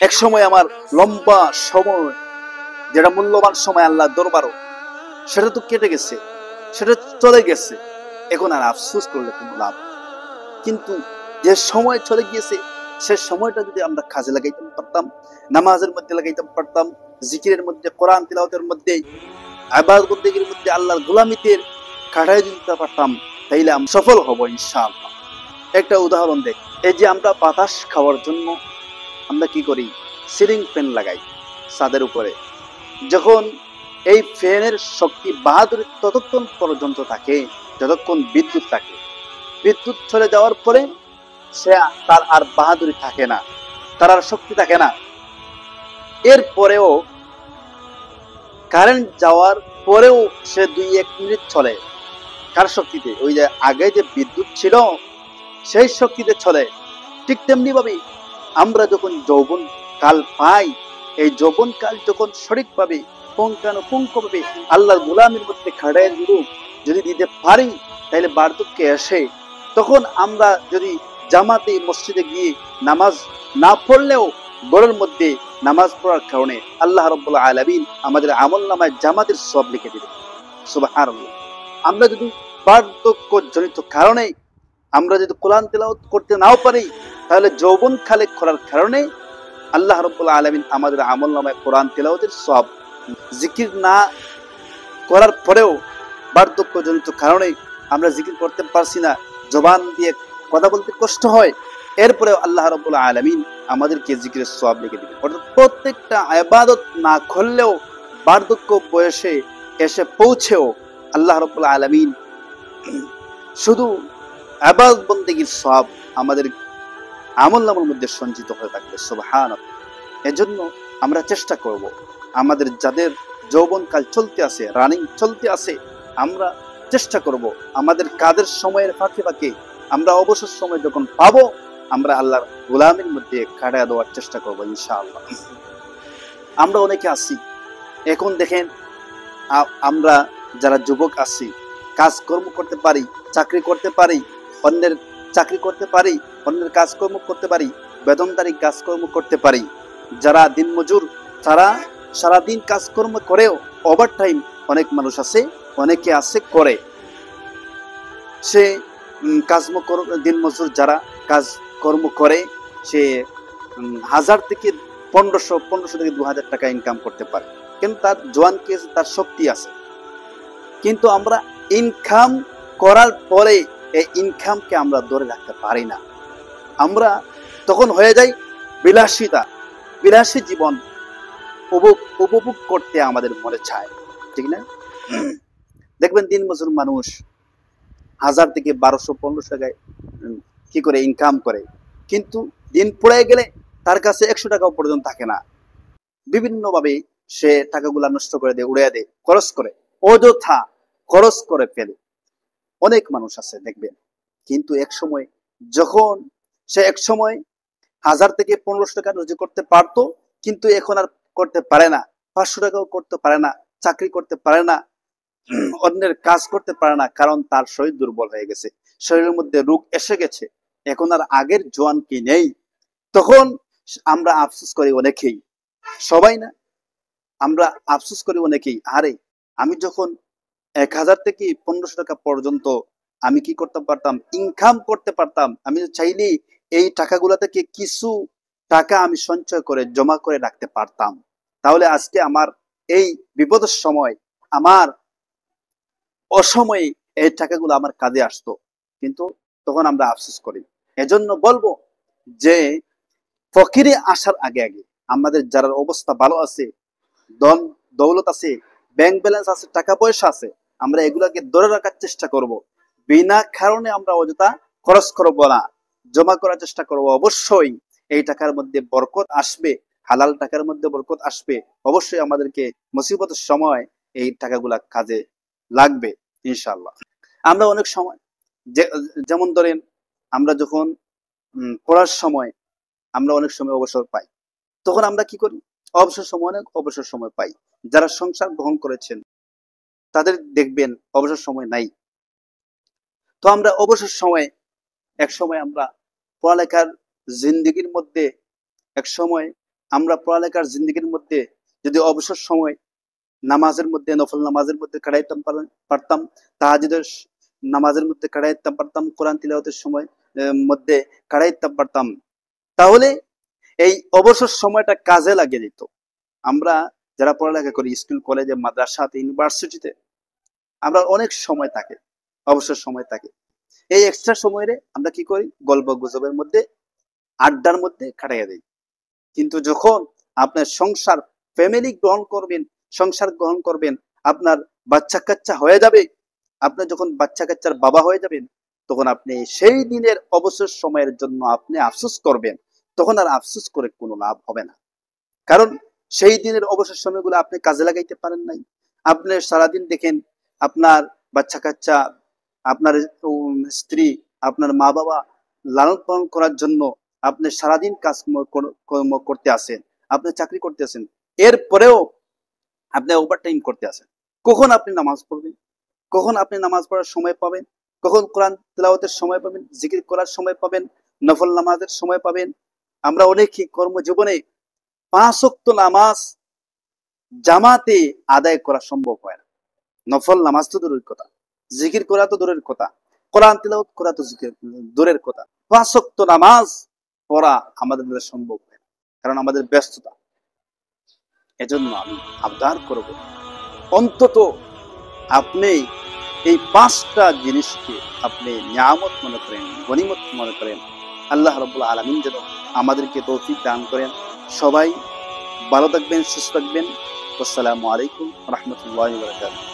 এক সময় আমার লম্বা সময়, যেটা মূল্যবান সময় আল্লাহ দরবারও, সেটা তো কেটে গেছে, সেটা চলে গেছে। এখন আর আফসোস করলে কোনো লাভ। কিন্তু যে সময় চলে গিয়েছে, সে সময়টা যদি আমরা কাজে লাগাইতে পারতাম, নামাজের মধ্যে লাগাইতে পারতাম, জিকিরের মধ্যে, কোরআন তিলাওয়াতের মধ্যে, ইবাদত বন্দেগীর মধ্যে, আল্লাহর গোলামিতে কাটাই দিতে পারতাম, তাইলে আমরা সফল হব ইনশাআল্লাহ। একটা উদাহরণ দেখ, এই যে আমরা বাতাস খাওয়ার জন্য আমরা কি করি, সিলিং ফ্যান লাগাই ছাদের উপরে। যখন এই ফ্যানের শক্তি বাহাদুরি ততক্ষণ পর্যন্ত থাকে যতক্ষণ বিদ্যুৎ থাকে। বিদ্যুৎ চলে যাওয়ার পরে সে তার আর বাহাদুরি থাকে না, তার আর শক্তি থাকে না। এরপরেও কারেন্ট যাওয়ার পরেও সে 2-1 মিনিট চলে, কার শক্তিতে? ওই যে আগে যে বিদ্যুৎ ছিল সেই শক্তিতে চলে। ঠিক তেমনি ভাবে আমরা যখন যৌবন কাল পাই, এই যৌবন কাল যখন সঠিকভাবে পুঙ্খানুপুঙ্খভাবে আল্লাহর গোলামির মধ্যে খাড়ায় যদি দিতে পারি, তাহলে বার্ধক্যে এসে তখন আমরা যদি জামাতে মসজিদে গিয়ে নামাজ না পড়লেও ঘরের মধ্যে নামাজ পড়ার কারণে আল্লাহ রাব্বুল আলামিন আমাদের আমলনামায় জামাতের সওয়াব লিখে দিবেন। সুবহানাল্লাহ। আমরা যদি বার্ধক্য জনিত কারণে আমরা যদি কোরআন তেলাওয়াত করতে নাও পারি, তাহলে যৌবন কালে করার কারণে আল্লাহ রাব্বুল আলামিন আমাদের আমলনামায় কোরআন তেলাওয়াতের সওয়াব, জিকির না করার পরেও বার্ধক্য জনিত কারণে আমরা জিকির করতে পারছি না, জবান দিয়ে কথা বলতে কষ্ট হয়, এরপরেও আল্লাহ রাব্বুল আলামিন আমাদেরকে জিকিরের সওয়াব লিখে দিবেন। অর্থাৎ প্রত্যেকটা ইবাদত না করলেও বার্ধক্য বয়সে এসে পৌঁছেও আল্লাহ রাব্বুল আলামিন শুধু ইবাদত বন্দেগীর সওয়াব আমাদের আমলনামার মধ্যে সঞ্চিত হয়ে থাকবে। সুবহানাল্লাহ। এজন্য আমরা চেষ্টা করব, আমাদের যাদের যৌবনকাল চলতে আছে, রানিং চলতে আছে, আমরা চেষ্টা করব আমাদের কাজের সময়ের ফাঁকে ফাঁকে আমরা অবসর সময় যখন পাবো, আমরা আল্লাহর গোলামির মধ্যে কাটায় দেওয়ার চেষ্টা করব ইনশাআল্লাহ। আমরা অনেকে আছি, এখন দেখেন আমরা যারা যুবক আছি, কাজকর্ম করতে পারি, চাকরি করতে পারি, অন্যের চাকরি করতে পারি, অন্যের কাজকর্ম করতে পারি, বেতনদারি কাজকর্ম করতে পারি। যারা দিনমজুর, তারা সারাদিন কাজকর্ম করেও ওভার টাইম অনেক মানুষ আছে, অনেকে আছে করে। সে দিনমজুর যারা কাজকর্ম করে, সে 1000 থেকে 1500 থেকে 2000 টাকা ইনকাম করতে পারে, কিন্তু তার জোয়ান কি আছে, তার শক্তি আছে। কিন্তু আমরা ইনকাম করার পরে এই ইনকামকে আমরা ধরে রাখতে পারি না। আমরা তখন হয়ে যাই বিলাসী জীবন উপভোগ করতে আমাদের মনে চায়, ঠিক না? দেখবেন দিনমজুর মানুষ 1000 থেকে 1200-1500 টাকায় কি করে ইনকাম করে, কিন্তু দিন পড়ে গেলে তার কাছে 100 টাকাও পর্যন্ত থাকে না। বিভিন্ন ভাবে সে টাকাগুলা নষ্ট করে দেয়, উড়িয়ে দেয়, খরচ করে, অযথা খরচ করে ফেলে। অনেক মানুষ আছে দেখবেন, কিন্তু যখন সে 1000 থেকে 1500 টাকা রোজগার করতে পারতো, কিন্তু এখন আর করতে পারে না, 500 টাকাও করতে পারে না, চাকরি করতে পারে না, অন্যের কাজ করতে পারে না, কারণ তার শরীর দুর্বল হয়ে গেছে, শরীরের মধ্যে রোগ এসে গেছে, এখন আর আগের জোয়ান কি নেই। তখন আমরা আফসোস করি অনেকেই, সবাই না, আমরা আফসোস করি অনেকেই, আরে আমি যখন 1000 থেকে 1500 টাকা পর্যন্ত আমি কি করতে পারতাম, ইনকাম করতে পারতাম, আমি চাইলে এই টাকাগুলা থেকে কিছু টাকা আমি সঞ্চয় করে জমা করে রাখতে পারতাম, তাহলে আজকে আমার এই বিপদের সময়, আমার অসময়ে এই টাকাগুলো আমার কাজে আসতো। কিন্তু তখন আমরা আফসোস করি। এজন্য বলবো যে ফকিরে আসার আগে আগে আমাদের যারা অবস্থা ভালো আছে, ধন দৌলত আছে, ব্যাংক ব্যালেন্স আছে, টাকা পয়সা আছে, আমরা এগুলাকে ধরে রাখার চেষ্টা করব। বিনা কারণে আমরা অযথা খরচ করব না, জমা করার চেষ্টা করব। অবশ্যই এই টাকার মধ্যে বরকত আসবে, হালাল টাকার মধ্যে বরকত আসবে। অবশ্যই আমাদেরকে মুসিবতের সময় এই টাকাগুলা কাজে লাগবে ইনশাআল্লাহ। আমরা অনেক সময় যেমন ধরেন, আমরা যখন পড়ার সময় আমরা অনেক সময় অবসর পাই, তখন আমরা কি করি, অবসর সময় পাই। যারা সংসার গ্রহণ করেছেন তাদের দেখবেন অবসর সময় নাই। তো আমরা অবসর সময় এক সময় আমরা পড়ালেখার জিন্দেগির মধ্যে এক সময় আমরা পড়ালেখার জিন্দগির মধ্যে যদি অবসর সময় নামাজের মধ্যে, নফল নামাজের মধ্যে কাটাইতে পারতাম, তাহাজ্জুদের নামাজের মধ্যে কাটাইতে পারতাম, কোরআন তিলাওয়াতের সময় মধ্যে কাটাইতে পারতাম, তাহলে এই অবসর সময়টা কাজে লাগিয়ে দিত। আমরা যারা পড়ালেখা করি স্কুল, কলেজে, মাদ্রাসাতে, ইউনিভার্সিটিতে, আমরা অনেক সময় থাকে, অবসর সময় থাকে, এই এক্সট্রা সময়ে আমরা কি করি? গল্প গুজবের মধ্যে, আড্ডার মধ্যে কাটাইয়া দিই। কিন্তু যখন আপনার সংসার, ফ্যামিলি গ্রহণ করবেন, সংসার গ্রহণ করবেন, আপনার বাচ্চা কাচ্চা হয়ে যাবে, আপনি যখন বাচ্চা কাচ্চার বাবা হয়ে যাবেন, তখন আপনি সেই দিনের অবসর সময়ের জন্য আপনি আফসোস করবেন। তখন আর আফসোস করে কোনো লাভ হবে না, কারণ সেই দিনের অবসর সময়গুলো আপনি কাজে লাগাইতে পারেন নাই। আপনি সারাদিন দেখেন আপনার বাচ্চা কাচ্চা, আপনার স্ত্রী, আপনার মা বাবা লালন পালন করার জন্য আপনি সারাদিন কাজ কর্ম করতে আসেন, আপনি চাকরি করতে আসেন, এরপরেও আপনি ওভারটাইম করতে আসেন। কখন আপনি নামাজ পড়বেন? কখন আপনি নামাজ পড়ার সময় পাবেন? কখন কোরআন তেলাওয়াতের সময় পাবেন? জিকির করার সময় পাবেন? নফল নামাজের সময় পাবেন? আমরা অনেকেই কর্মজীবনে 5 ওয়াক্ত নামাজ জামাতে আদায় করা সম্ভব হয় না। নফল নামাজ তো দূরের কথা, জিকির করা তো দূরের কথা, কোরআন তিলাওয়াত করা তো দূরের কথা, 5 ওয়াক্ত নামাজ পড়া আমাদের দ্বারা সম্ভব হয় না, কারণ আমাদের ব্যস্ততা। এজন্য আমি আবদার করব, অন্তত আপনি এই 5টা জিনিসকে আপনি নিয়ামত মনে করেন, গনিমত মনে করেন। আল্লাহ রাব্বুল আলামিন যেন আমাদেরকে তৌফিক দান করেন। সবাই ভালো থাকবেন, সুস্থ থাকবেন। আসসালামু আলাইকুম ওয়া রাহমাতুল্লাহি ওয়া বারাকাতুহু।